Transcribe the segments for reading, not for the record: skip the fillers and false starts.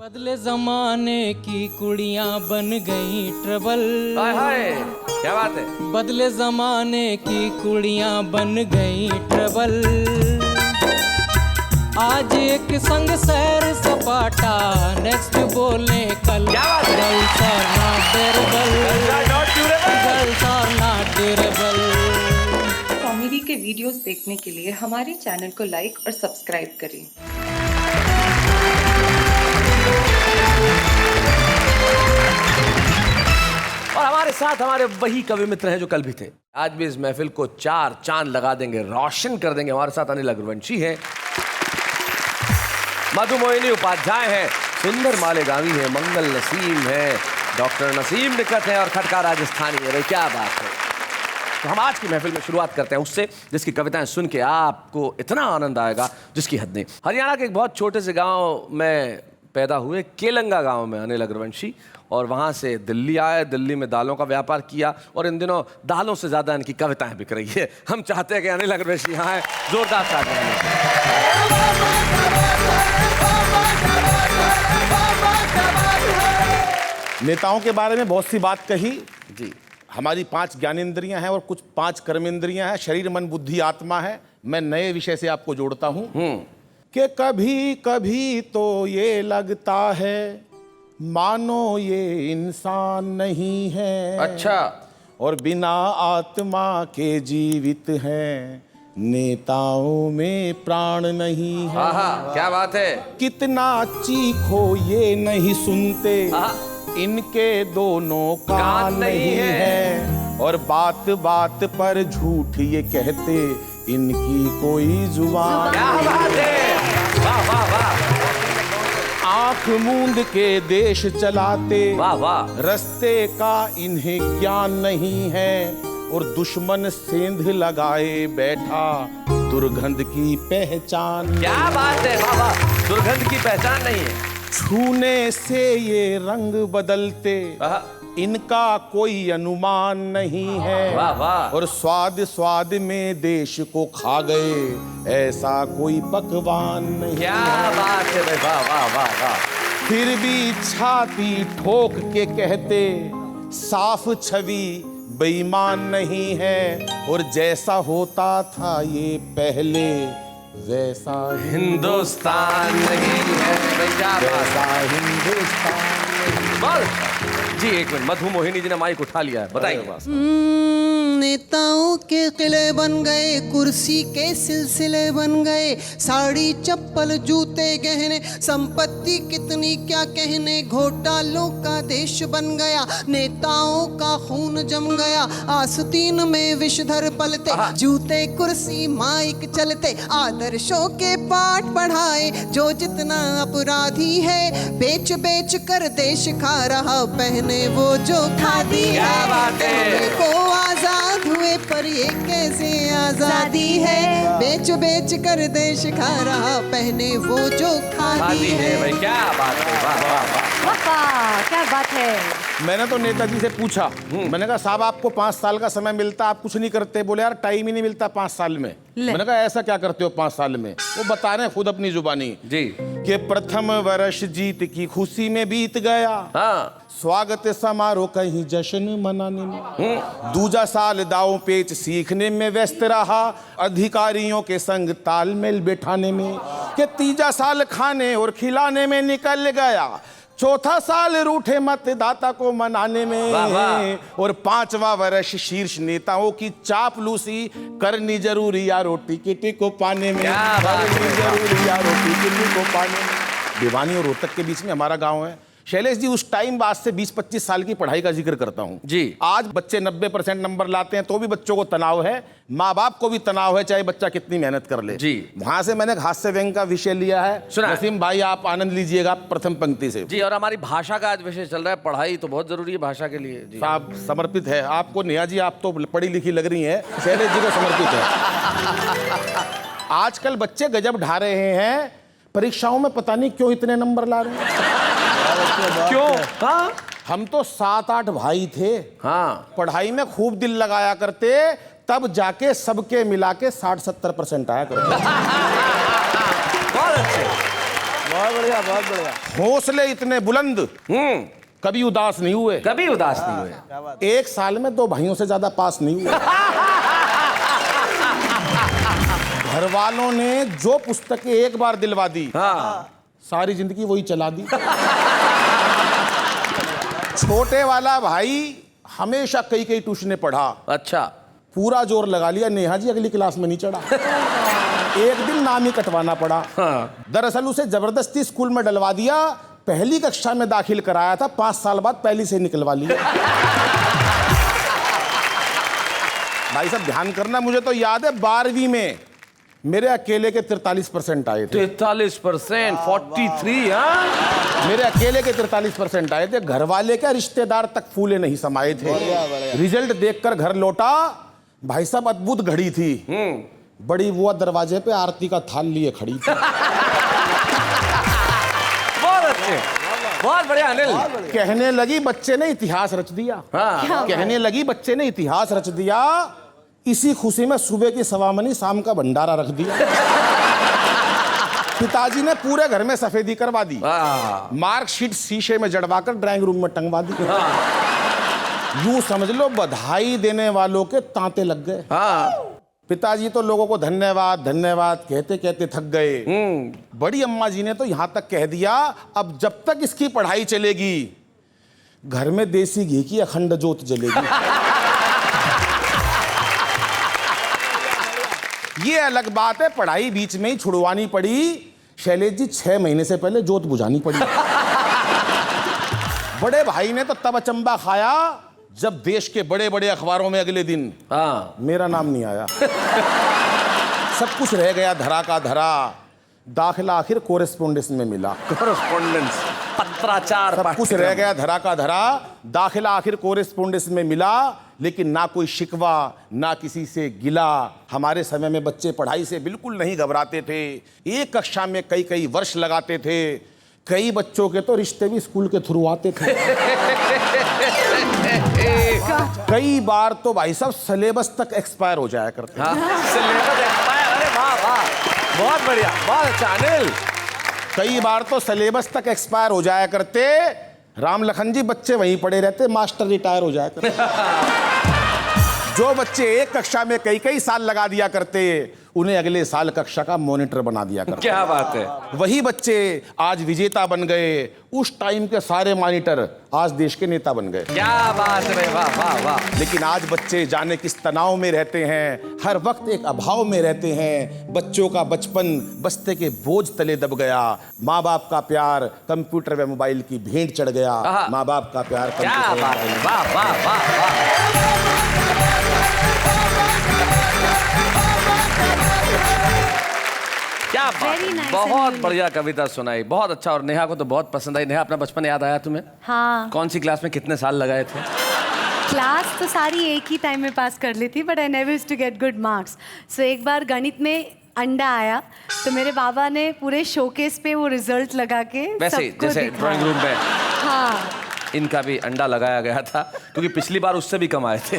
बदले जमाने की कुड़ियां बन गई ट्रबल। हाय हाय क्या बात है। बदले जमाने की कुड़ियां बन गई ट्रबल। आज एक संग सैर सपाटा, नेक्स्ट बोले कल। क्या बात है? Girls are not durable. Girls are not durable. Comedy के वीडियोस देखने के लिए हमारे चैनल को लाइक और सब्सक्राइब करें। और हमारे साथ हमारे वही कवि मित्र हैं जो कल भी थे। आज भी इस महफिल को चार चांद लगा देंगे, रोशन कर देंगे। हमारे साथ अनिल अग्रवंशी हैं, मधु मोहिनी उपाध्याय हैं, सुंदर मालेगावी है, मंगल नसीम है, डॉक्टर नसीम निकट है और खटका राजस्थानी है। भाई क्या बात है। तो हम आज की महफिल में शुरुआत करते हैं उससे जिसकी कविताएं सुन के आपको इतना आनंद आएगा जिसकी हद नहीं। हरियाणा के एक बहुत छोटे से गांव में पैदा हुए, केलंगा गांव में अनिल अग्रवंशी, और वहाँ से दिल्ली आए, दिल्ली में दालों का व्यापार किया और इन दिनों दालों से ज़्यादा इनकी कविताएं बिक रही है। हम चाहते हैं कि अनिल अग्रवंशी यहाँ आए, जोरदार तालियां। नेताओं के बारे में बहुत सी बात कही जी। हमारी 5 ज्ञानेंद्रियां हैं और कुछ 5 कर्मेंद्रियां हैं, शरीर मन बुद्धि आत्मा है। मैं नए विषय से आपको जोड़ता हूं कि कभी कभी तो ये लगता है मानो ये इंसान नहीं है। अच्छा। और बिना आत्मा के जीवित हैं, नेताओं में प्राण नहीं है। क्या बात है। कितना चीखो ये नहीं सुनते, इनके दोनों कान नहीं है। और बात बात पर झूठ ये कहते, इनकी कोई जुबान। क्या बात है। वाह वाह वाह। आंख मूंद के देश चलाते, वाह वाह। रस्ते का इन्हें ज्ञान नहीं है। और दुश्मन सेंध लगाए बैठा, दुर्गंध की पहचान। क्या बात है। वाह वाह। दुर्गंध की पहचान नहीं है। छूने से ये रंग बदलते, इनका कोई अनुमान नहीं है। वाह वाह। और स्वाद स्वाद में देश को खा गए, ऐसा कोई पकवान नहीं। क्या बात है भाई। वाह वाह वाह वाह। फिर भी छाती ठोक के कहते, साफ छवि बेईमान नहीं है। और जैसा होता था ये पहले, वैसा हिंदुस्तान नहीं है। वैसा हिंदुस्तान नहीं। बोल जी। एक मिनट, मधु मोहिनी जी ने माइक उठा लिया है, बताइए। नेताओं के किले बन गए, कुर्सी के सिलसिले बन गए, साड़ी चप्पल जूते गहने, संपत्ति कितनी क्या कहने, घोटालों का देश बन गया, नेताओं का खून जम गया, आस्तीन में विषधर पलते, जूते कुर्सी माइक चलते, आदर्शों के पाठ पढ़ाए, जो जितना अपराधी है, बेच बेच कर देश खा रहा, पहने वो जो खादी है। को आजाद हुए पर ये कैसे आजादी है, बेच बेच कर देश खा रहा, पहने वो जो खादी है। भाई क्या बात है। वाह वाह वाह। क्या बात है। मैंने तो नेताजी से पूछा, मैंने कहा साहब आपको 5 साल का समय मिलता, आप कुछ नहीं करते। बोले यार टाइम ही नहीं मिलता 5 साल में। मैंने कहा ऐसा क्या करते हो 5 साल में? वो बता रहे हैं खुद अपनी जुबानी जी कि प्रथम वर्ष जीत की खुशी में बीत गया, स्वागत समारोह कहीं जश्न मनाने में, दूजा साल दाव पेच सीखने में व्यस्त रहा, अधिकारियों के संग तालमेल बैठाने में, कि तीजा साल खाने और खिलाने में निकल गया, चौथा साल रूठे मतदाता को मनाने में, और 5वां वर्ष शीर्ष नेताओं की चापलूसी करनी जरूरी या रोटी किटी को पाने में, करनी जरूरी या रोटी किटी को पाने में। भिवानी और रोहतक के बीच में हमारा गांव है। शैलेश जी, उस टाइम बाद से 20-25 साल की पढ़ाई का जिक्र करता हूं जी। आज बच्चे 90% नंबर लाते हैं तो भी बच्चों को तनाव है, माँ बाप को भी तनाव है, चाहे बच्चा कितनी मेहनत कर ले जी। वहां से मैंने हास्य व्यंग का विषय लिया है। नसीम भाई आप आनंद लीजिएगा प्रथम पंक्ति से जी। और हमारी भाषा का आज विषय चल रहा है, पढ़ाई तो बहुत जरूरी है भाषा के लिए जी। साहब समर्पित है आपको। नेहा जी आप तो पढ़ी लिखी लग रही हैं, शैलेश जी को समर्पित है। आजकल बच्चे गजब ढा रहे हैं, परीक्षाओं में पता नहीं क्यों इतने नंबर ला रहे हैं। क्यों? हम तो 7-8 भाई थे, पढ़ाई में खूब दिल लगाया करते, तब जाके सबके मिला के 60-70% आया करते। बहुत अच्छे। बहुत बढ़िया, बहुत बढ़िया। हौसले इतने बुलंद, कभी उदास नहीं हुए। कभी उदास नहीं हुए। एक साल में 2 भाइयों से ज्यादा पास नहीं हुए। घर वालों ने जो पुस्तकें एक बार दिलवा दी, हाँ, सारी जिंदगी वही चला दी। छोटे वाला भाई हमेशा कई ट्यूशनें पढ़ा। अच्छा। पूरा जोर लगा लिया, नेहा जी अगली क्लास में नहीं चढ़ा। एक दिन नाम ही कटवाना पड़ा। हाँ। दरअसल उसे जबरदस्ती स्कूल में डलवा दिया। पहली कक्षा में दाखिल कराया था, 5 साल बाद पहली से निकलवा लिया। भाई साहब ध्यान करना, मुझे तो याद है 12वीं में मेरे अकेले के 43% आए थे। 43%, 43। हाँ, मेरे अकेले के 43% आए थे। घर वाले क्या, रिश्तेदार तक फूले नहीं समाये थे। रिजल्ट देखकर घर लौटा, भाई साहब अद्भुत घड़ी थी। बड़ी बुआ दरवाजे पे आरती का थाल लिए खड़ी थी। बहुत अच्छे, बहुत बढ़िया अनिल। कहने लगी बच्चे ने इतिहास रच दिया। हाँ। कहने लगी बच्चे ने इतिहास रच दिया। इसी खुशी में सुबह की सवामनी, शाम का भंडारा रख दिया। पिताजी ने पूरे घर में सफेदी करवा दी। मार्कशीट शीशे में जड़वाकर ड्राइंग रूम में टंगवा दी। यूं समझ लो बधाई देने वालों के तांते लग गए। पिताजी तो लोगों को धन्यवाद धन्यवाद कहते कहते थक गए। बड़ी अम्मा जी ने तो यहां तक कह दिया, अब जब तक इसकी पढ़ाई चलेगी घर में देसी घी की अखंड ज्योत जलेगी। ये अलग बात है, पढ़ाई बीच में ही छुड़वानी पड़ी। शैलेश जी 6 महीने से पहले जोत बुझानी पड़ी। बड़े भाई ने तो तब अचंबा खाया जब देश के बड़े बड़े अखबारों में अगले दिन मेरा नाम नहीं आया। सब कुछ रह गया धरा का धरा। दाखिला आखिर कोरेस्पोंडेंस में मिला। कोरेस्पोंडेंस, पत्राचार। सब कुछ रह गया धरा का धरा। दाखिला आखिर कोरेस्पोंडेंस में मिला, लेकिन ना कोई शिकवा ना किसी से गिला। हमारे समय में बच्चे पढ़ाई से बिल्कुल नहीं घबराते थे। एक कक्षा में कई वर्ष लगाते थे। कई बच्चों के तो रिश्ते भी स्कूल के थ्रू आते थे। कई बार तो भाई साहब सिलेबस तक एक्सपायर हो जाया करते। सिलेबस एक्सपायर, अरे वाह वाह, बहुत बढ़िया, बहुत अच्छा अनिल। कई बार तो सिलेबस तक एक्सपायर हो जाया करते। राम लखन जी बच्चे वहीं पड़े रहते, मास्टर रिटायर हो जाया करते। जो बच्चे एक कक्षा में कई साल लगा दिया करते, उन्हें अगले साल कक्षा का मॉनिटर बना दिया करते। क्या बात है। वही बच्चे आज विजेता बन गए। उस टाइम के सारे मॉनिटर आज देश के नेता बन गए। क्या बात है, वाह वाह वाह। लेकिन आज बच्चे जाने किस तनाव में रहते हैं, हर वक्त एक अभाव में रहते हैं। बच्चों का बचपन बस्ते के बोझ तले दब गया। माँ बाप का प्यार कंप्यूटर व मोबाइल की भेंट चढ़ गया। माँ बाप का प्यार। क्या बात है, वाह वाह वाह वाह। क्या बात है, बहुत बढ़िया कविता सुनाई, बहुत अच्छा। और नेहा को तो बहुत पसंद आई। नेहा, अपना बचपन याद आया तुम्हें? हाँ। कौन सी क्लास में कितने साल लगाए थे? क्लास तो सारी एक ही टाइम में पास कर ली थी, but I never used to get good marks. So एक बार गणित में अंडा आया, तो मेरे बाबा ने पूरे शोकेस पे वो रिजल्ट लगा के वैसे जैसे ड्राइंग रूम में। हाँ, इनका भी अंडा लगाया गया था, क्योंकि पिछली बार उससे भी कम आए थे।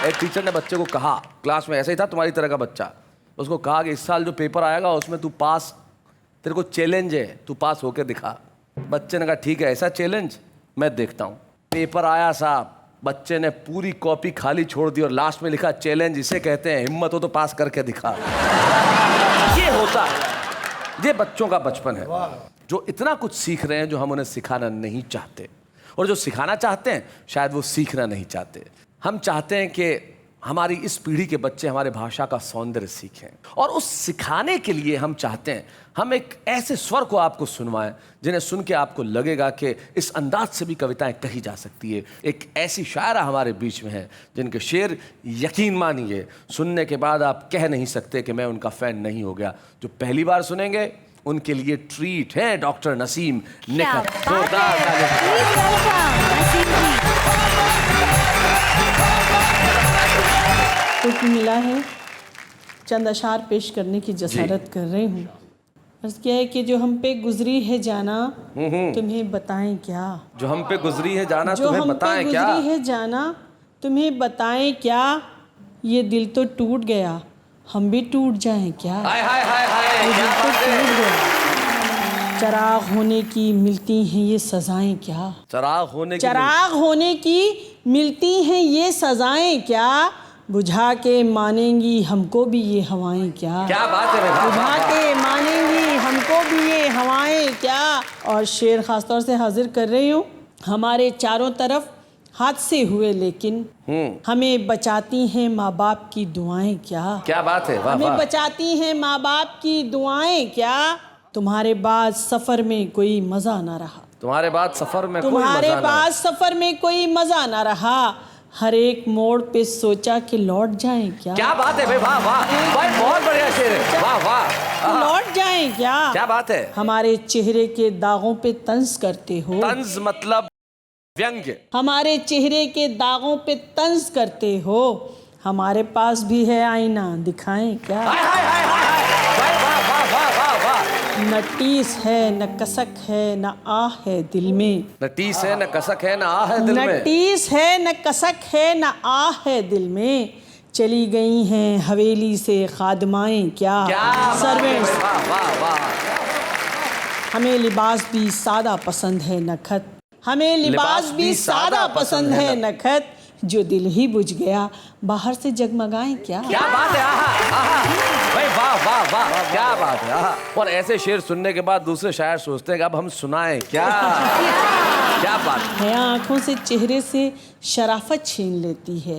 एक टीचर ने बच्चे को कहा, क्लास में ऐसा ही था तुम्हारी तरह का बच्चा, उसको कहा कि इस साल जो पेपर आएगा उसमें तू पास, तेरे को चैलेंज है, तू पास होके दिखा। बच्चे ने कहा ठीक है, ऐसा चैलेंज मैं देखता हूँ। पेपर आया साहब, बच्चे ने पूरी कॉपी खाली छोड़ दी और लास्ट में लिखा चैलेंज इसे कहते हैं, हिम्मत हो तो पास करके दिखा। ये होता है, ये बच्चों का बचपन है, जो इतना कुछ सीख रहे हैं जो हम उन्हें सिखाना नहीं चाहते, और जो सिखाना चाहते हैं शायद वो सीखना नहीं चाहते। हम चाहते हैं कि हमारी इस पीढ़ी के बच्चे हमारे भाषा का सौंदर्य सीखें, और उस सिखाने के लिए हम चाहते हैं हम एक ऐसे स्वर को आपको सुनवाएं जिन्हें सुन के आपको लगेगा कि इस अंदाज से भी कविताएं कही जा सकती है। एक ऐसी शायरा हमारे बीच में है जिनके शेर, यकीन मानिए, सुनने के बाद आप कह नहीं सकते कि मैं उनका फ़ैन नहीं हो गया। जो पहली बार सुनेंगे उनके लिए ट्रीट है डॉक्टर नसीम निखत। हुक्म मिला है, चंद अशार पेश करने की जसारत कर रही हूँ। अर्ज़ किया है कि जो हम पे गुजरी है जाना तुम्हें बताएं क्या। जो हम पे गुजरी है जाना तुम्हें बताएं क्या। गुजरी है जाना तुम्हें बताएं क्या। ये दिल तो टूट गया, हम भी टूट जाएं क्या। हाय हाय हाय हाय, ये दिल तो टूट गया, चराग होने की मिलती हैं ये सजाएं क्या? चराग होने की चराग होने की मिलती हैं ये सजाएं क्या? बुझा के मानेंगी हमको भी ये हवाएं क्या? क्या बात है भाई, बुझा के मानेंगी हमको भी ये हवाएं क्या? और शेर खास तौर से हाजिर कर रही हूँ। हमारे चारों तरफ हादसे हुए लेकिन हमें बचाती हैं माँ बाप की दुआएं क्या? क्या बात है, वाह हमें वाह। बचाती हैं माँ बाप की दुआएं क्या? तुम्हारे बाद सफर में कोई मजा ना रहा। तुम्हारे बाद सफर में कोई तुम्हारे मजा ना। बाद सफर में कोई मजा ना रहा। हर एक मोड़ पे सोचा कि लौट जाएं क्या? क्या बात है भाई, वाह वाह भाई, बहुत बढ़िया शेर है, वाह वाह। लौट जाएं क्या? क्या बात है। हमारे चेहरे के दागों पे तंज करते हो। तंज मतलब व्यंग्य। हमारे चेहरे के दागों पे तंज करते हो। हमारे पास भी है आईना, दिखाएं क्या? हाय हाय हाय हाय, भाई वाह वाह वाह वाह वाह। न टीस है न कसक है न आह है दिल में। न टीस है न कसक है न आह है दिल न में। टीस है न कसक है न आह है दिल में। चली गई हैं हवेली से खादमाएं क्या? क्या सर्वेंट्स। वाह वाह वाह। हमें लिबास भी सादा पसंद है नखत। हमें लिबास भी सादा पसंद है नखत। जो दिल ही बुझ गया बाहर से जगमगाएं क्या? क्या बात है, आहा आहा भाई, वाह वाह वाह, क्या बात है, आहा। और ऐसे शेर सुनने के बाद दूसरे शायर सोचते हैं कि अब हम सुनाएं क्या? क्या बात है। हया आंखों से चेहरे से शराफत छीन लेती है।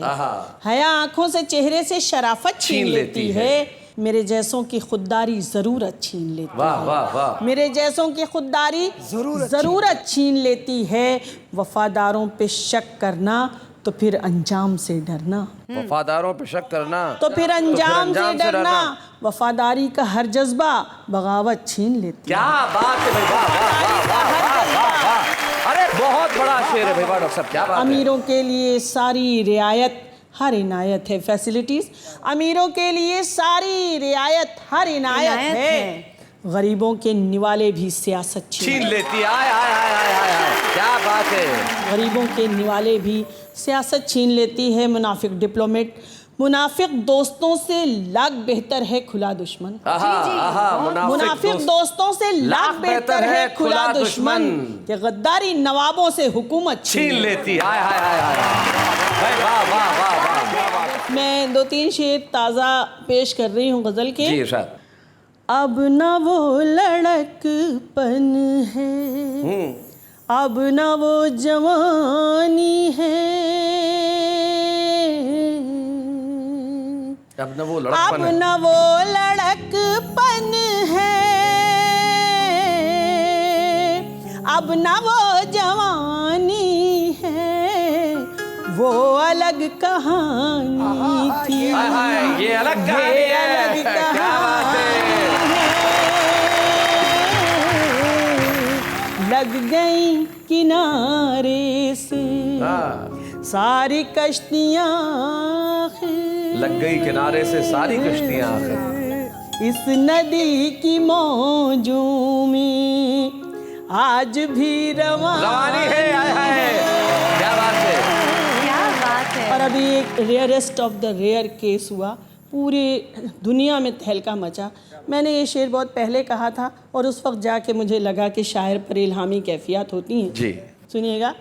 हया आंखों से चेहरे से शराफत छीन लेती है। मेरे जैसों की खुददारी जरूरत छीन लेती वाह है। वाह वाह। मेरे जैसों की खुददारी जरूरत छीन लेती है। वफादारों पे शक करना तो फिर अंजाम से डरना। वफादारों पे शक करना तो फिर अंजाम से डरना। वफादारी का हर जज्बा बगावत छीन लेती क्या बात है भाई, वाह वाह वाह वाह वाह वाह वाह। अरे बहुत बड़ा शेर है भाई, वाह डॉक्टर साहब, क्या बात है। अमीरों के लिए सारी रियायत हर इनायत है। फैसिलिटीज अमीरों के लिए सारी रियायत हर इनायत है। गरीबों के निवाले भी सियासत छीन लेती है। आय आय आय आय आय आय, क्या बात है। गरीबों के निवाले भी सियासत छीन लेती है। मुनाफिक डिप्लोमेट मुनाफिक दोस्तों से लाख बेहतर है खुला दुश्मन। मुनाफिक दोस्तों से लाख बेहतर है खुला दुश्मन। कि गद्दारी नवाबों से हुकूमत छीन लेती है। आय आय आय आय, वाह वाह वाह वाह। मैं 2-3 शेर ताज़ा पेश कर रही हूँ गज़ल के। जी इरशाद। अब न वो लड़कपन है, अब न वो जवानी है, अब न वो अब लड़कपन है, न वो लड़कपन है, अब न वो जवानी है। वो अलग कहानी थी। हाय हाय, ये अलग कहानी है। क्या बात है। लग गई किनारे से सारी कश्तियाँ, लग गई किनारे से सारी कश्तियाँ आखिर। इस नदी की मौजों में आज भी रवानी है। आय हाय, क्या बात है, क्या बात है। और अभी एक rarest of the rare case हुआ, पूरे दुनिया में तहलका मचा। मैंने ये शेर बहुत पहले कहा था और उस वक्त जाके मुझे लगा कि शायर पर इल्हामी कैफियत होती हैं। जी सुनिएगा।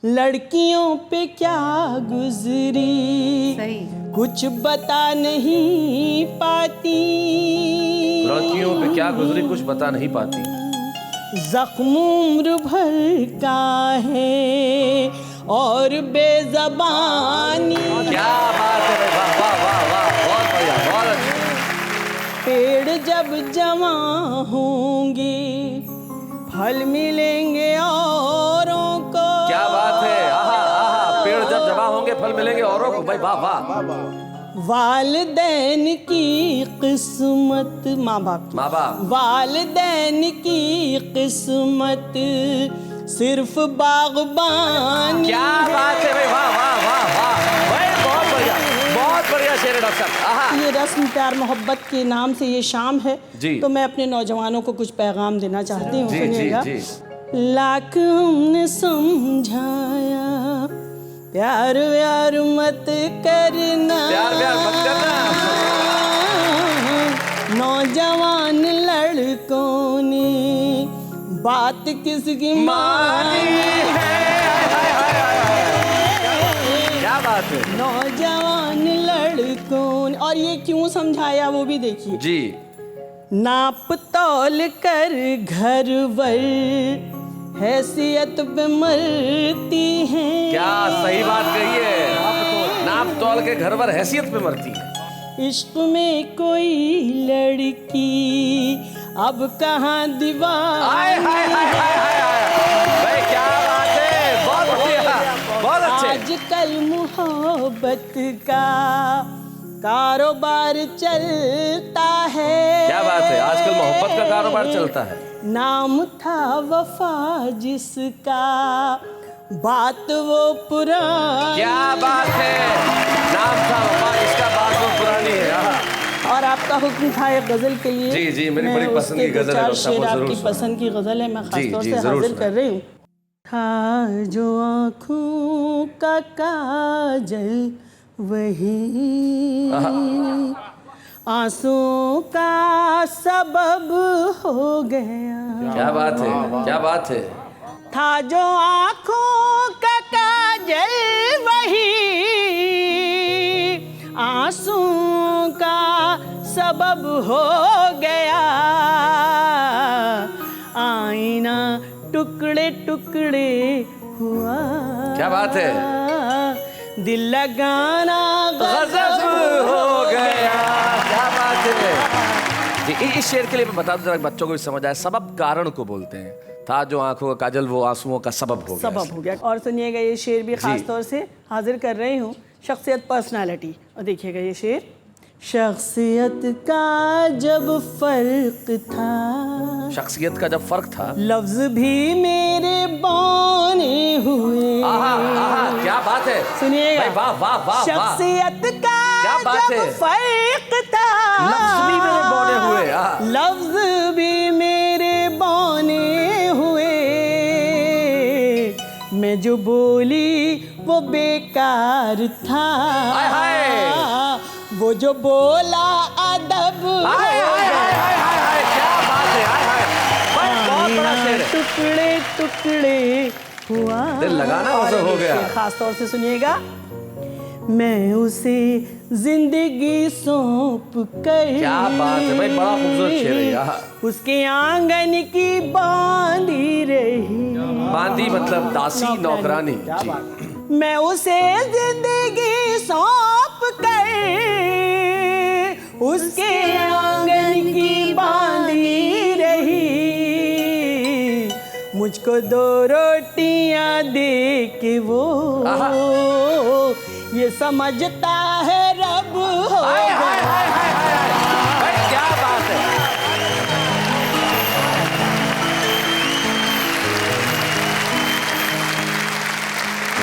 लड़कियों पे क्या गुजरी सही। कुछ बता नहीं पाती, लड़कियों पे क्या गुजरी कुछ बता नहीं पाती। जख्म उम्र भर का है और बेज़बानी। क्या बात है, वाह वाह वाह वाह, बहुत बढ़िया, बहुत अच्छा। पेड़ जब जमा होंगे फल मिलेंगे औरों को। क्या बात है, आहा आहा, पेड़ जब जमा होंगे फल मिलेंगे औरों को। भाई वाह वाह। वालिदैन की किस्मत, माँ बाप वालिदैन की किस्मत सिर्फ बागबानी। क्या बात है भाई, वाह वाह वाह वाह भाई, बहुत बढ़िया, बहुत बढ़िया शेर है डॉक्टर साहब। आहा। ये रस्म प्यार मोहब्बत के नाम से ये शाम है जी। तो मैं अपने नौजवानों को कुछ पैगाम देना चाहती हूँ। जी, सुनिएगा। जी, लाख हमने समझाया प्यार व्यार मत करना, प्यार व्यार मत करना। नौजवान लड़कों ने बात किसकी मानी है। क्या बात है। नौजवान लड़कों, और ये क्यों समझाया वो भी देखिए जी। नाप तौल कर घर वर हैसियत पे मरती हैं। क्या सही बात कही है, नाप तौल के घर पर हैसियत पे मरती है। इश्क में कोई लड़की अब कहाँ दीवार। भाई क्या बात है, बहुत बढ़िया, बहुत अच्छे। आजकल मोहब्बत का कारोबार चलता है। क्या बात है, आजकल मोहब्बत का कारोबार चलता है। नाम था वफा जिसका, बात वो पुरानी। क्या बात है, नाम था वफा जिसका, बात वो पुरानी है। और आपका हुक्म था एक गजल के लिए। जी जी, मेरी बड़ी पसंद की गजल है। चार शेर आपकी पसंद की गजल है, मैं खासतौर से हाजिर कर रही हूँ। था जो आँखों का काजल वही आंसुओं का सबब हो गया। क्या बात है, क्या बात है। था जो आँखों का काजल वही आंसुओं का सबब हो गया। आईना टुकड़े टुकड़े हुआ। क्या बात है। दिल लगाना गजब हो गया। क्या बात है। इस शेर के लिए मैं बता दूं जरा, बच्चों को भी समझ आए। सबब कारण को बोलते हैं। था जो आंखों का काजल वो आंसुओं का सबब हो गया। सबब हो गया। और सुनिएगा ये शेर भी खास तौर से हाजिर कर रही हूँ, शख्सियत पर्सनालिटी। और देखिएगा ये शेर। शख्सियत का जब फर्क था, शख्सियत का जब फर्क था, लफ्ज भी मेरे बौने हुए। आहा, आहा, क्या बात है। सुनिएगा, वाह वाह वाह। शख्सियत का क्या बात जब है। फर्क था, लफ्ज भी मेरे बौने हुए। लफ्ज भी मेरे बौने हुए। मैं जो बोली वो बेकार था। हाय हाय। वो जो बोला अदब। हाय हाय हाय हाय। क्या बात है। हाय हाय। बहुत बड़ा शेर है। टुकड़े टुकड़े हुआ। दिल लगाना वैसे हो गया। खास तौर से सुनिएगा। मैं उसे जिंदगी सौंप कर। क्या बात है भाई, बड़ा खूबसूरत शेर है यार। उसके आंगन की बांधी रही। बांधी मतलब दासी, नौकरानी। मैं उसे जिंदगी सौंप कर उसके आंगन की बांधी रही। मुझको 2 रोटियां दे के वो ये समझता है रब हो गया। क्या बात है।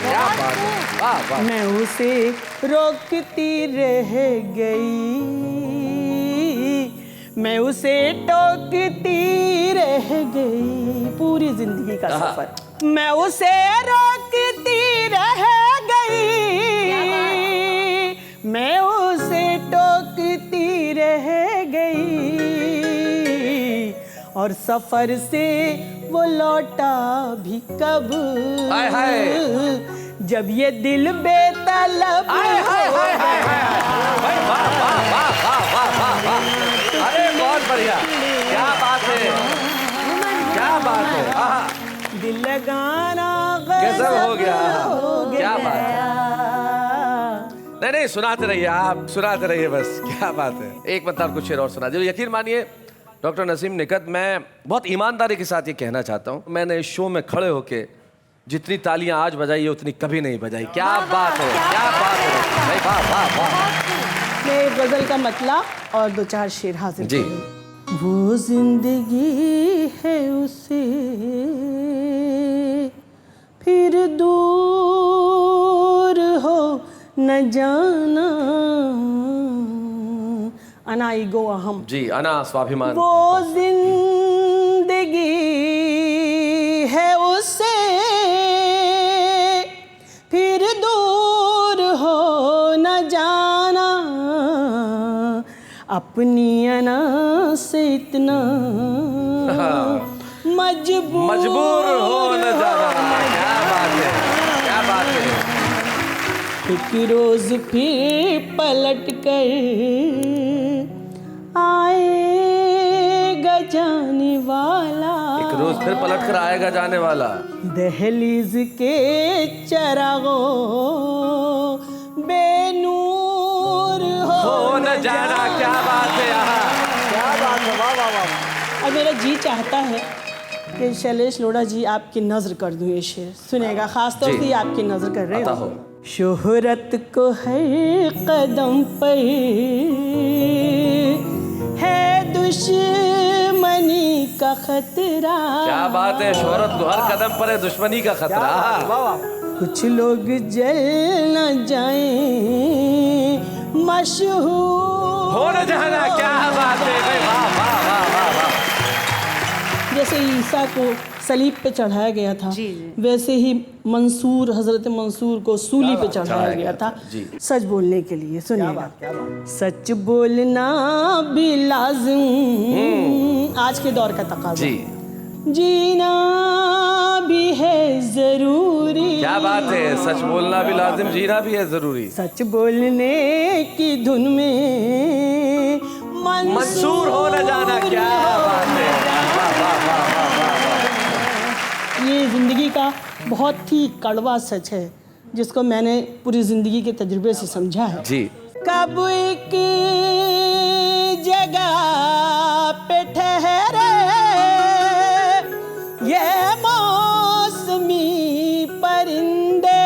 क्या बात है। वाह वाह। मैं उसे रोकती रह गई, मैं उसे टोकती रह गई। पूरी जिंदगी का सफर मैं उसे रोकती रह गई, मैं उसे टोकती रह गई। और सफर से वो लौटा भी कब, हाय हाय। जब ये दिल बेतलब। अरे बहुत बढ़िया। क्या बात है, क्या बात है। दिल लगाना गजब हो गया। क्या बात है। नहीं नहीं, सुनाते रहिए आप, सुनाते रहिए बस। क्या बात है। एक मतलब कुछ शेर और सुना दीजिए। यकीन मानिए डॉक्टर नसीम निकत, मैं बहुत ईमानदारी के साथ ये कहना चाहता हूँ, मैंने इस शो में खड़े होके जितनी तालियां आज बजाई है उतनी कभी नहीं बजाई। क्या बात है, क्या बात है भाई, वाह वाह वाह। मैं एक गजल का मतला और 2-4 शेर हाजिर जी। वो जिंदगी है उसे फिर दूर हो न जाना। अना ईगो अहम। जी, अना स्वाभिमान। वो जिंदगी है उसे फिर दूर हो न जाना। अपनी अना से इतना मजबूर हो न जाना। क्या बात है, क्या बात है। एक रोज फिर पलट कर आएगा जाने वाला, एक रोज फिर पलट कर आएगा जाने वाला। दहलीज के चरागों बेनूर हो न जाना। क्या बात है, क्या बात है, वाह वाह वाह। और मेरा जी चाहता है कि शैलेश लोढ़ा जी आपकी नजर कर दूं ये शेर, सुनेगा, खास तौर से आपकी नजर कर रहे हो। शोहरत को हर कदम पर है दुश्मनी का खतरा। क्या बात है, शोहरत को हर कदम पर है दुश्मनी का खतरा। कुछ लोग जल न जाएं मशहूर हो न जाना। क्या बात है, वाह वाह वाह वाह वाह। जैसे ईसा को सलीब पे चढ़ाया गया था, जी। वैसे ही मंसूर, हजरत मंसूर को सूली पे चढ़ाया गया था सच बोलने के लिए। सुनिएगा, सच बोलना भी लाजिम आज के दौर का तकाज़ा, जीना भी है जरूरी। क्या बात है, सच बोलना भी लाजिम, जीना भी है जरूरी। सच बोलने की धुन में मंसूर हो न जाना। क्या बात है, ये जिंदगी का बहुत ही कड़वा सच है जिसको मैंने पूरी जिंदगी के तजुर्बे से समझा है जी। कब एक जगह पे ठहरे ये मौसमी परिंदे,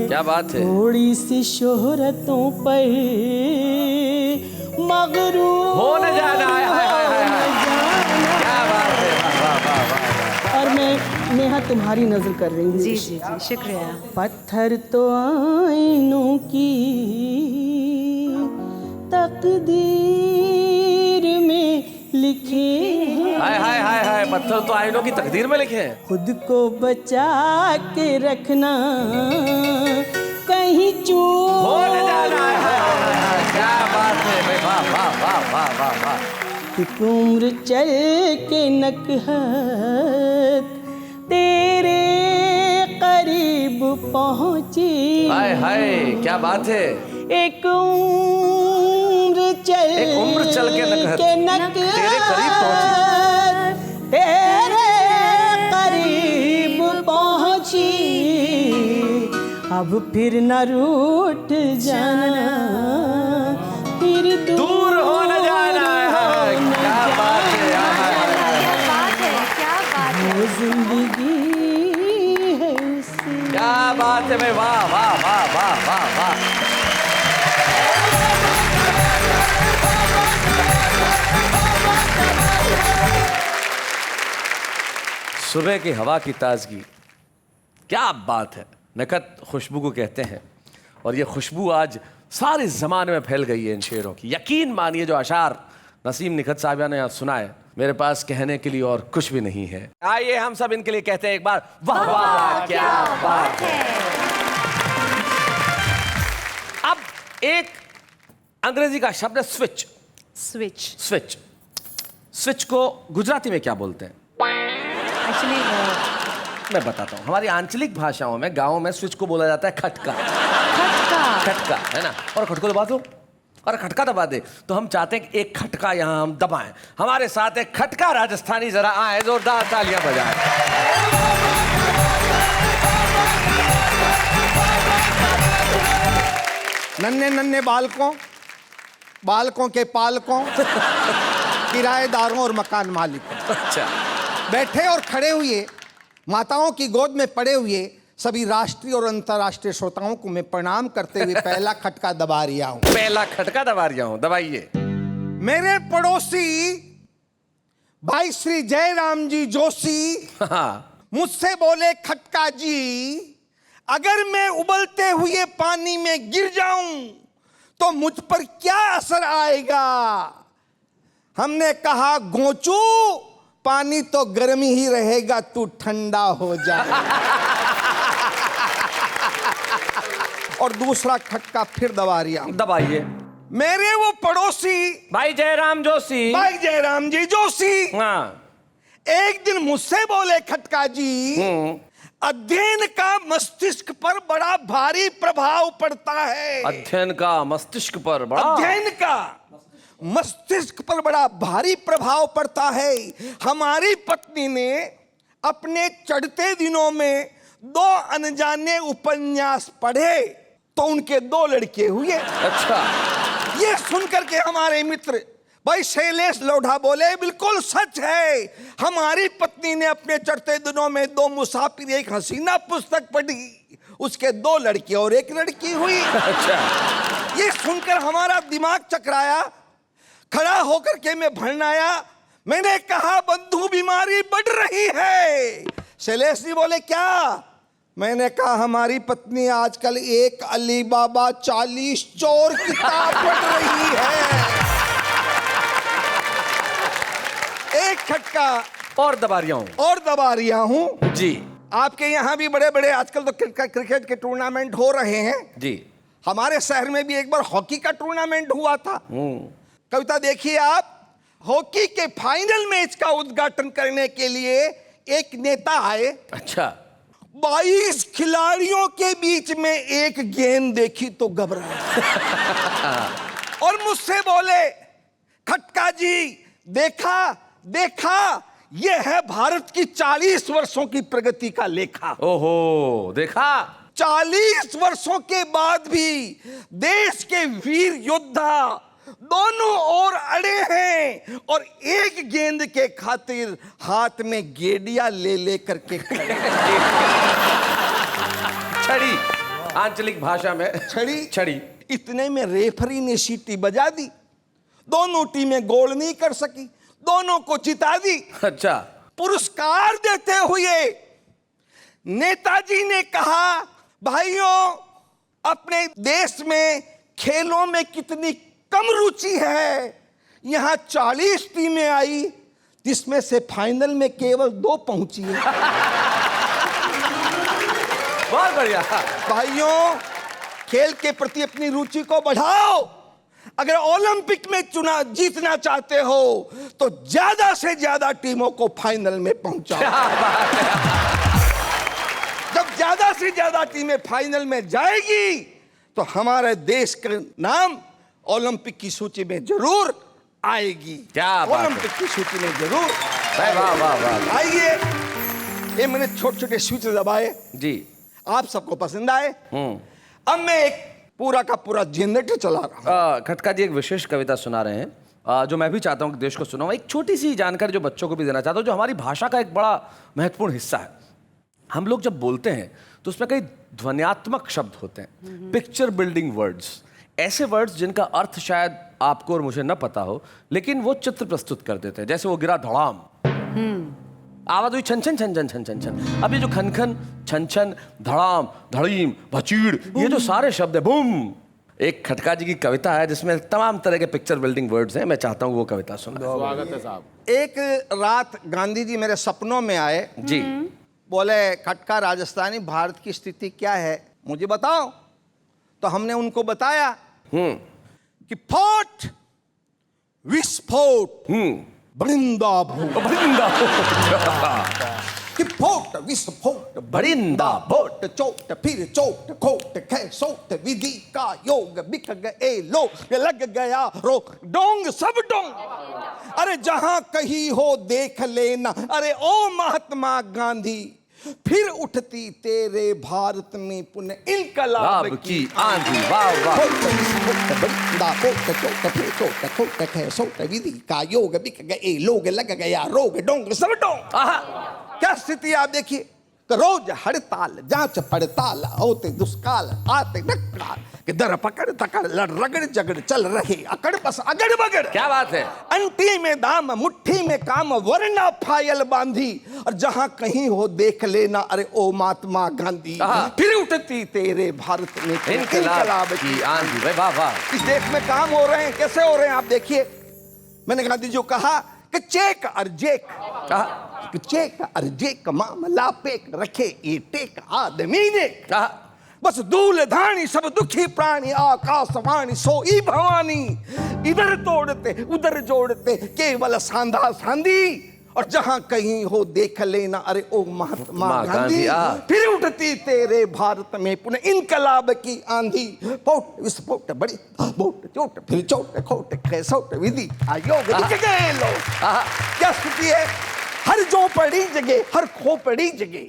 क्या बात है, थोड़ी सी शोहरतों पर मगरूर हो न जाना। क्या बात है, वाह वाह वाह। और मैं नेहा तुम्हारी नजर कर रही हूँ। जी जी जी, शुक्रिया। पत्थर तो आईनों की तकदीर में लिखे हैं। हाय हाय हाय हाय, पत्थर तो आईनों की तकदीर में लिखे हैं। खुद को बचा के रखना कहीं चूक हो न जाना। क्या बात है, वाह वाह वाह वाह वाह वाह। एक उम्र चल के नकहत तेरे करीब पहुंची। हाय हाय, क्या बात है। एक उम्र चल के नकहत तेरे करीब पहुंची, तेरे करीब पहुंची, अब फिर न रूठ जाना, फिर दूर हो न जाना। क्या बात है, क्या बात है, क्या बात है। वो जिंदगी है उसी। क्या बात है भाई, वाह वाह वाह वाह वाह वाह। सुबह की हवा की ताजगी, क्या बात है। नकत खुशबू को कहते हैं और ये खुशबू आज सारे ज़माने में फैल गई है इन शेरों की। यकीन मानिए जो अशार नसीम निखत साहिबा ने आज सुनाए, मेरे पास कहने के लिए और कुछ भी नहीं है। आइए हम सब इनके लिए कहते हैं एक बार वाह वाह, क्या बात है। अब एक अंग्रेजी का शब्द है स्विच। स्विच, स्विच, स्विच को गुजराती में क्या बोलते हैं? एक्चुअली मैं बताता हूँ। हमारी आंचलिक भाषाओं में गाँव में स्विच को बोला जाता है खटका। खटका, खटका है ना, और खटको दबा दो और खटका दबा दे। तो हम चाहते हैं कि एक खटका यहाँ हम दबाएं। हमारे साथ एक खटका राजस्थानी जरा आए, जोरदार तालियां बजाएं। नन्हे नन्हे बालकों के पालकों किराएदारों और मकान मालिकों, अच्छा, बैठे और खड़े हुए, माताओं की गोद में पड़े हुए सभी राष्ट्रीय और अंतर्राष्ट्रीय श्रोताओं को मैं प्रणाम करते हुए पहला खटका दबा रहा हूं। पहला खटका दबा रहा हूं, दबाइए। मेरे पड़ोसी भाई श्री जयराम जी जोशी मुझसे बोले, खटका जी अगर मैं उबलते हुए पानी में गिर जाऊं तो मुझ पर क्या असर आएगा? हमने कहा, गोचू पानी तो गर्म ही रहेगा, तू ठंडा हो जा। और दूसरा खटका फिर दबा रहा हूं, दबाइए। मेरे वो पड़ोसी भाई जयराम जोशी, भाई जयराम जी जोशी हाँ, एक दिन मुझसे बोले खटका जी, अध्ययन का मस्तिष्क पर बड़ा भारी प्रभाव पड़ता है। अध्ययन का मस्तिष्क पर बड़ा, अध्ययन का मस्तिष्क पर बड़ा भारी प्रभाव पड़ता है। हमारी पत्नी ने अपने चढ़ते दिनों में 2 अनजाने उपन्यास पढ़े तो उनके 2 लड़के हुए। अच्छा। ये सुनकर के हमारे मित्र भाई शैलेश लोढ़ा बोले, बिल्कुल सच है, हमारी पत्नी ने अपने चढ़ते दिनों में 2 मुसाफिर एक हसीना पुस्तक पढ़ी, उसके 2 लड़के और 1 लड़की हुई। अच्छा। ये सुनकर हमारा दिमाग चकराया, खड़ा होकर के मैं भड़नाया, मैंने कहा बंधु बीमारी बढ़ रही है। शैलेश जी बोले क्या? मैंने कहा हमारी पत्नी आजकल एक अली बाबा 40 चोर किताब पढ़ रही है। एक खटका और दबा रिया हूं जी। आपके यहाँ भी बड़े बड़े आजकल तो क्रिकेट के टूर्नामेंट हो रहे हैं जी। हमारे शहर में भी एक बार हॉकी का टूर्नामेंट हुआ था। कविता देखिए आप, हॉकी के फाइनल मैच का उद्घाटन करने के लिए एक नेता आए। अच्छा। 22 खिलाड़ियों के बीच में एक गेंद देखी तो घबराए और मुझसे बोले, खटका जी देखा ये है भारत की 40 वर्षों की प्रगति का लेखा। ओहो, देखा 40 वर्षों के बाद भी देश के वीर योद्धा दोनों ओर अड़े हैं और एक गेंद के खातिर हाथ में गेडिया ले करके छड़ी, आंचलिक भाषा में छड़ी। इतने में रेफरी ने सीटी बजा दी, दोनों टीमें गोल नहीं कर सकी, दोनों को जिता दी। अच्छा। पुरस्कार देते हुए नेताजी ने कहा, भाइयों अपने देश में खेलों में कितनी कम रुचि है, यहां 40 टीमें आई जिसमें से फाइनल में केवल 2 पहुंची है। बहुत बढ़िया। भाइयों खेल के प्रति अपनी रुचि को बढ़ाओ, अगर ओलंपिक में जीतना चाहते हो तो ज्यादा से ज्यादा टीमों को फाइनल में पहुंचाओ। जब ज्यादा से ज्यादा टीमें फाइनल में जाएगी तो हमारे देश का नाम ओलंपिक की सूची में जरूर आएगी। क्या बात है। ओलंपिक की सूची में जरूर वाह वाह वाह। आइए, ये मैंने छोटे-छोटे स्विच दबाए जी, आप सबको पसंद आए। अब मैं एक पूरा का पूरा जनरेटर चला रहा हूं। खटका जी एक विशेष कविता सुना रहे हैं जो मैं भी चाहता हूं कि देश को सुनाऊं। एक छोटी सी जानकारी जो बच्चों को भी देना चाहता हूं, जो हमारी भाषा का एक बड़ा महत्वपूर्ण हिस्सा है। हम लोग जब बोलते हैं तो उसमें कई ध्वन्यात्मक शब्द होते हैं, पिक्चर बिल्डिंग वर्ड्स, ऐसे वर्ड्स जिनका अर्थ शायद आपको और मुझे न पता हो, लेकिन वो चित्र प्रस्तुत कर देते हैं। जैसे वो गिरा धड़ाम, आवाज हुई छन छन छन छन छन छन छन। अब ये जो खन खन छन छन धड़ाम धड़ीम भचीड़, ये जो सारे शब्द है, बूम। एक खटका जी की कविता है जिसमें तमाम तरह के पिक्चर बिल्डिंग वर्ड्स हैं। मैं चाहता हूँ वो कविता सुना। स्वागत है साहब। एक रात गांधी जी मेरे सपनों में आए जी। बोले, खटका राजस्थानी भारत की स्थिति क्या है मुझे बताओ। तो हमने उनको बताया कि फोर्ट विस्फोट बरिंदा कि फोट विस्फोट बरिंदा बोट चोट फिर चोट खोट खे सोट विधि का योग बिक गए लोग लग गया रोक डोंग सब डोंग। अरे जहां कहीं हो देख लेना, अरे ओ महात्मा गांधी, फिर उठती तेरे भारत में पुनः इनकलाब की आंधी। वाह वाह। विधि का योग बिक गए लोग लग गया रोग डोंग सब डोंग। क्या स्थिति आप देखिए, तो रोज हड़ताल जांच पड़ताल होते दुष्काल आते नक्काल के दर पकड़ तकड़ लड़ रगड़ जगड़ चल रहे अकड़ बस अगड़ बगड़। क्या बात है। अंटी में दाम मुट्ठी में काम वरना फायल बांधी, और जहां कहीं हो देख लेना, अरे ओ महात्मा गांधी, फिर उठती तेरे भारत में इनकलाब की आंधी। वाह वाह। इस देश में काम हो रहे हैं, कैसे हो रहे हैं आप देखिए। मैंने गांधी जी को कहा कि चेक और जेक, चेक और जेक मामला पेक रखे ये टेक आदमी ने, बस दूल धानी सब दुखी प्राणी आकाशवाणी सोई भवानी, इधर तोड़ते उधर जोड़ते केवल सांधा सांधी, और जहां कहीं हो देख लेना अरे ओ महात्मा गांधी। हाँ। फिर उठती तेरे भारत में पुनः इनकलाब की आंधी। पोट विस्फोट बड़ी बोट चोट फिर चोट खोट कैसोट विधि आयोग जगह लो। क्या स्थिति है? हर झोपड़ी जगह, हर खोपड़ी जगह।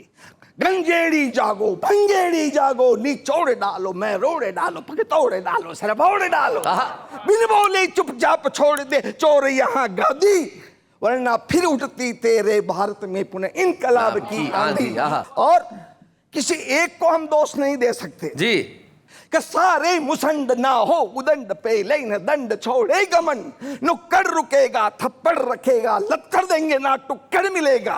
गंजेड़ी जागो भंगेड़ी जागो, निचोड़ डालो मैं रोड़े डालो, पग तोड़े डालो सर फोड़ डालो। बिन बोले चुपचाप छोड़ दे चोर यहाँ गादी, वरना फिर उठती तेरे भारत में पुनः इनकलाब की आंधी। और किसी एक को हम दोष नहीं दे सकते जी कि सारे मुसंड ना हो उदंड पे लेन दंड छोड़े गमन। नुक्कड़ रुकेगा थप्पड़ रखेगा, लत्थड़ देंगे ना टुक्कड़ मिलेगा।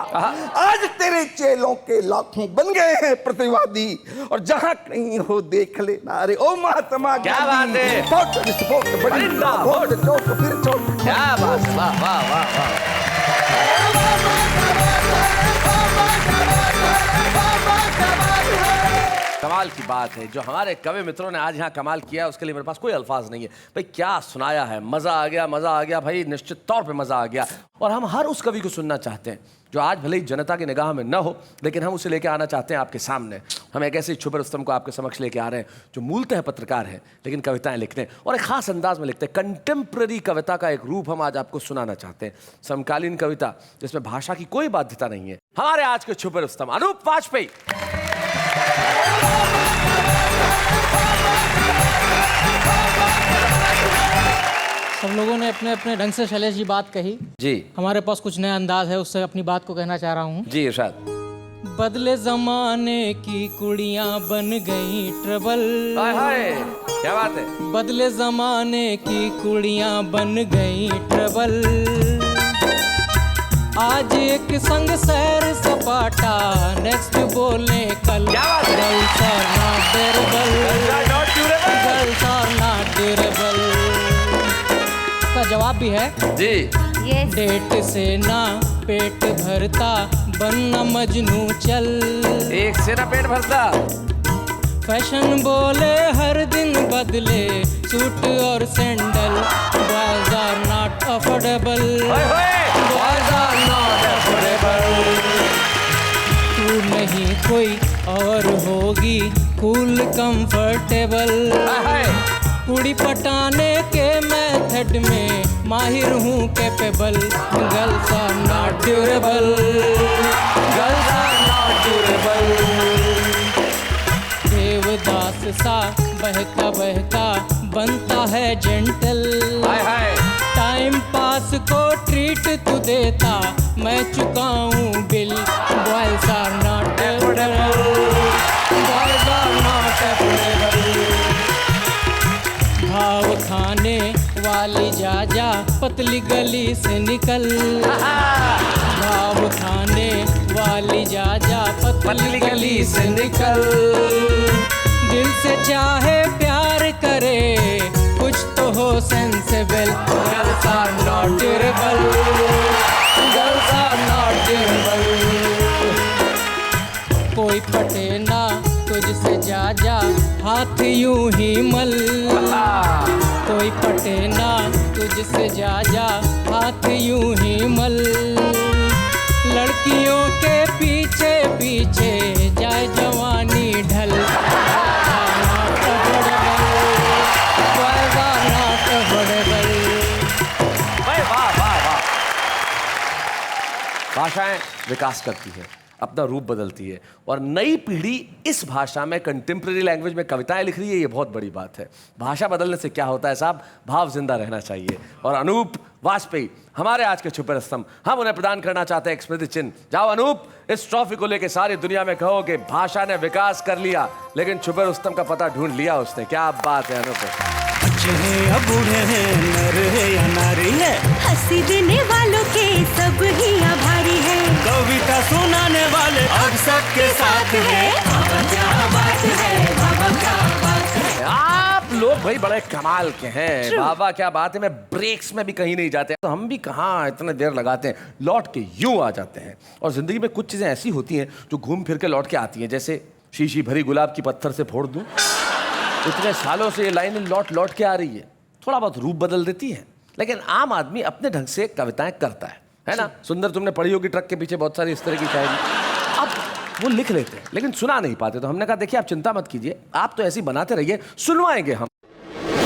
आज तेरे चेलों के लाखों बन गए हैं प्रतिवादी, और जहां कहीं हो देख लेना अरे ओ महात्मा क्या बात है? फोट विस्फोट बड़ी फोट चोट फिर चोट। क्या बात, वाह वाह वाह वाह। कमाल की बात है जो हमारे कवि मित्रों ने आज यहाँ कमाल किया, उसके लिए मेरे पास कोई अल्फाज नहीं है भाई। क्या सुनाया है, मज़ा आ गया भाई, निश्चित तौर पे मज़ा आ गया। और हम हर उस कवि को सुनना चाहते हैं जो आज भले ही जनता की निगाह में न हो, लेकिन हम उसे लेके आना चाहते हैं आपके सामने। हम एक ऐसे छुपे रुस्तम को आपके समक्ष लेके आ रहे हैं जो मूलतः पत्रकार है लेकिन कविताएं लिखते हैं और एक खास अंदाज में लिखते हैं। कंटेम्प्रेरी कविता का एक रूप हम आज आपको सुनाना चाहते हैं, समकालीन कविता जिसमें भाषा की कोई बाध्यता नहीं है। हमारे आज के छुपे रुस्तम अनूप वाजपेयी। सब लोगों ने अपने अपने ढंग से शैलेश जी बात कही जी। हमारे पास कुछ नया अंदाज है, उससे अपनी बात को कहना चाह रहा हूँ जी इरशाद। बदले जमाने की कुड़ियाँ बन गई ट्रबल। हाय हाय क्या बात है। बदले जमाने की कुड़ियाँ बन गई ट्रबल। आज एक संग सैर सपाटा, नेक्स्ट बोले कल। क्या बात है? Girls are not durable, girls are not durable. का जवाब भी है जी। डेट से ना पेट भरता, बनना मजनू चल। एक से ना पेट भरता। फैशन बोले हर दिन बदले, सूट और sandal. Boys are not affordable, boys are not affordable. तू नहीं कोई और होगी कूल कंफर्टेबल। कुड़ी पटाने के मेथड में माहिर हूँ capable. Girls are not durable, girls are not durable. Devdas सा बहका बहका बनता है जेंटल। टाइम पास को ट्रीट तू देता, मैं चुकाऊँ bill. Boys are not affordable, boys are not affordable. भाव खाने वाली जा जा पतली गली से निकल। भाव खाने वाली जा जा पतली गली से निकल। दिल से चाहे प्यार करे, कुछ तो हो sensible. Girls are not durable, girls are not durable. कोई पटे ना तुझसे जा जा हाथ यूं ही मल। कोई पटे ना तुझसे जा जा हाथ यूं ही मल। लड़कियों के पीछे पीछे जाए जवानी ढल। भाषाएं विकास करती है, अपना रूप बदलती है और नई पीढ़ी इस भाषा में कंटेम्प्रेरी लैंग्वेज में कविताएं लिख रही है। ये बहुत बड़ी बात है। भाषा बदलने से क्या होता है साहब, भाव जिंदा रहना चाहिए। और अनूप वाजपेयी हमारे आज के छुपे रुस्तम, हम उन्हें प्रदान करना चाहते हैं एक स्मृति चिन्ह। जाओ अनूप, इस ट्रॉफी को लेकर सारी दुनिया में कहो कि भाषा ने विकास कर लिया लेकिन छुपे रुस्तम का पता ढूंढ लिया उसने। क्या बात है अनूप। बच्चे हैं या बूढ़े हैं, नर है या नारी है, हंसी देने वालों के सब ही आभारी है। कविता सुनाने वाले अब सबके साथ है। बाबा क्या बात है, बाबा क्या बात है। आप लोग भाई बड़े कमाल के हैं। बाबा क्या बात है। मैं ब्रेक्स में भी कहीं नहीं जाते तो हम भी कहाँ इतने देर लगाते हैं, लौट के यूं आ जाते हैं। और जिंदगी में कुछ चीजें ऐसी होती हैं जो घूम फिर के लौट के आती हैं, जैसे शीशी भरी गुलाब की पत्थर से फोड़ दूं। इतने सालों से ये लाइनें लौट लौट के आ रही है, थोड़ा बहुत रूप बदल देती है, लेकिन आम आदमी अपने ढंग से कविताएं करता है। है ना? सुंदर, तुमने पढ़ी होगी ट्रक के पीछे बहुत सारी इस तरह की शायरी। अब वो लिख लेते हैं लेकिन सुना नहीं पाते, तो हमने कहा देखिए आप चिंता मत कीजिए, आप तो ऐसी बनाते रहिए, सुनवाएंगे हम।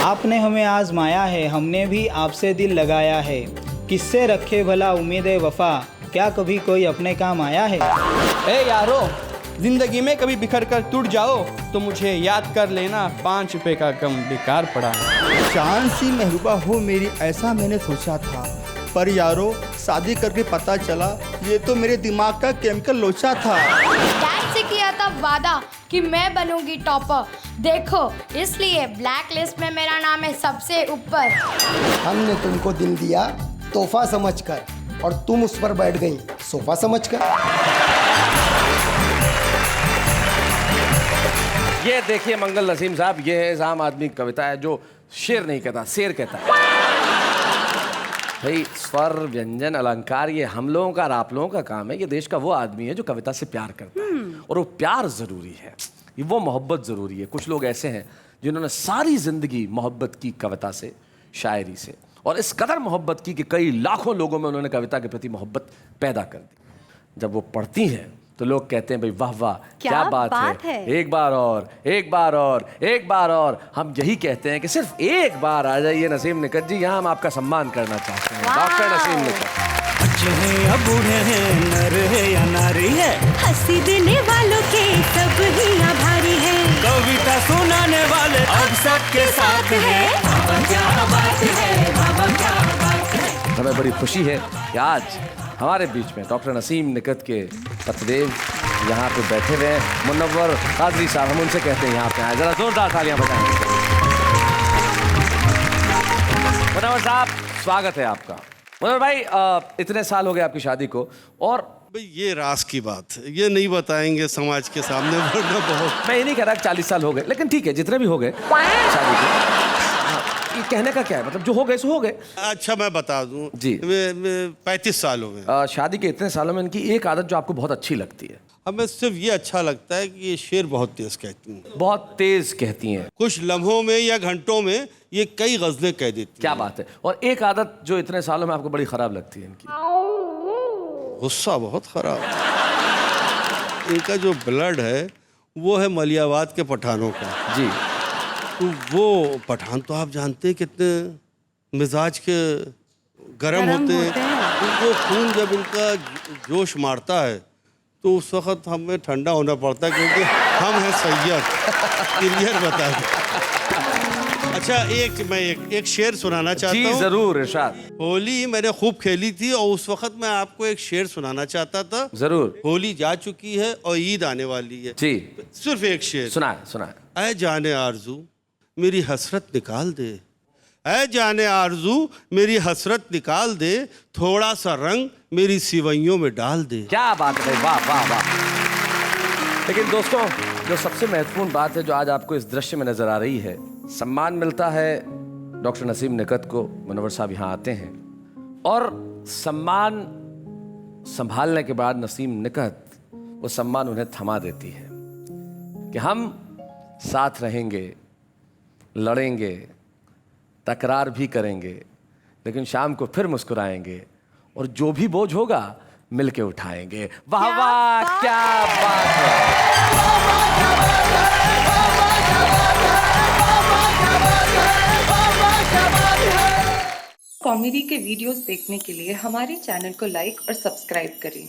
आपने हमें आजमाया है, हमने भी आपसे दिल लगाया है, किससे रखे भला उम्मीद वफा, क्या कभी कोई अपने काम आया है? ए यारो, जिंदगी में कभी बिखर कर टूट जाओ तो मुझे याद कर लेना, 5 रुपए का गम बेकार पड़ा है। चांद सी महबूबा हो मेरी ऐसा मैंने सोचा था, पर यारो शादी करके पता चला ये तो मेरे दिमाग का केमिकल लोचा था। डैड से किया था वादा कि मैं बनूंगी टॉपर, देखो इसलिए ब्लैक लिस्ट में मेरा नाम है सबसे ऊपर। हमने तुमको दिल दिया तोहफा समझकर और तुम उस पर बैठ गई सोफा समझकर। ये देखिए मंगल नसीम साहब, ये है इस आम आदमी की कविता है जो शेर नहीं कहता, शेर कहता है। भाई स्वर, व्यंजन, अलंकार ये हम लोगों का और आप लोगों का काम है। ये देश का वो आदमी है जो कविता से प्यार करता है, और वो प्यार जरूरी है, वो मोहब्बत जरूरी है। कुछ लोग ऐसे हैं जिन्होंने सारी जिंदगी मोहब्बत की कविता से, शायरी से, और इस कदर मोहब्बत की कि कई लाखों लोगों में उन्होंने कविता के प्रति मोहब्बत पैदा कर दी। जब वो पढ़ती हैं तो लोग कहते हैं भाई वाह वाह क्या बात है, एक बार और, एक बार और, एक बार और। हम यही कहते हैं कि सिर्फ एक बार आ जाइए नसीम निकट जी, यहाँ हम आपका सम्मान करना चाहते हैं। डॉक्टर नसीम निकट। बच्चे हैं या बूढ़े हैं, नर है या नारी है, हंसी देने वालों के सब ही आभारी है, कविता सुनाने वाले अब सबके साथ है। बाबा क्या बात है, बाबा क्या बात है। हमें बड़ी खुशी है कि आज हमारे बीच में डॉक्टर नसीम निकट के पतिदेव यहाँ पे बैठे हुए हैं, मुनव्वर कादरी साहब। हम उनसे कहते हैं यहाँ पे आए, जरा जोरदार तालियां बजाएं। मुनव्वर साहब स्वागत है आपका। मुनव्वर भाई, इतने साल हो गए आपकी शादी को, और भाई ये राज की बात है, ये नहीं बताएंगे समाज के सामने, वरना बहुत। मैं ये नहीं कह रहा 40 साल हो गए, लेकिन ठीक है जितने भी हो गए शादी के, ये कहने का क्या है, मतलब जो हो गए सो हो गए। अच्छा मैं बता दूं जी, 35 साल हो गए शादी के। इतने सालों में इनकी एक आदत जो आपको बहुत अच्छी लगती है? हमें सिर्फ ये अच्छा लगता है कि ये शेर बहुत तेज कहती हैं। बहुत तेज कहती हैं। कुछ लम्हों में या घंटों में ये कई गज़लें कह देती। क्या बात है। और एक आदत जो इतने सालों में आपको बड़ी खराब लगती है इनकी? गुस्सा बहुत खराब। इनका जो ब्लड है वो है मलियाबाद के पठानों का जी। तो वो पठान तो आप जानते हैं कितने मिजाज के गर्म होते हैं। तो वो खून जब इनका जोश मारता है तो उस वक्त हमें ठंडा होना पड़ता है, क्योंकि हम हैं सैयद। क्लियर बता दें। अच्छा मैं एक शेर सुनाना चाहता हूँ। जी जरूर इरशाद। होली मैंने खूब खेली थी और उस वक्त मैं आपको एक शेर सुनाना चाहता था। जरूर। होली जा चुकी है और ईद आने वाली है जी। सिर्फ एक शेर सुनाए। ऐ जाने आरजू मेरी हसरत निकाल दे, ऐ जाने आरजू मेरी हसरत निकाल दे, थोड़ा सा रंग मेरी सिवैयों में डाल दे। क्या बात है, वाह वाह वाह। लेकिन दोस्तों, जो सबसे महत्वपूर्ण बात है जो आज आपको इस दृश्य में नजर आ रही है, सम्मान मिलता है डॉक्टर नसीम निकट को। मुनव्वर साहब यहाँ आते हैं और सम्मान संभालने के बाद नसीम निकट वो सम्मान उन्हें थमा देती है कि हम साथ रहेंगे, लड़ेंगे, तकरार भी करेंगे, लेकिन शाम को फिर मुस्कुराएंगे और जो भी बोझ होगा मिलके उठाएंगे। वाह वाह क्या बात है। कॉमेडी के वीडियोस देखने के लिए हमारे चैनल को लाइक और सब्सक्राइब करें।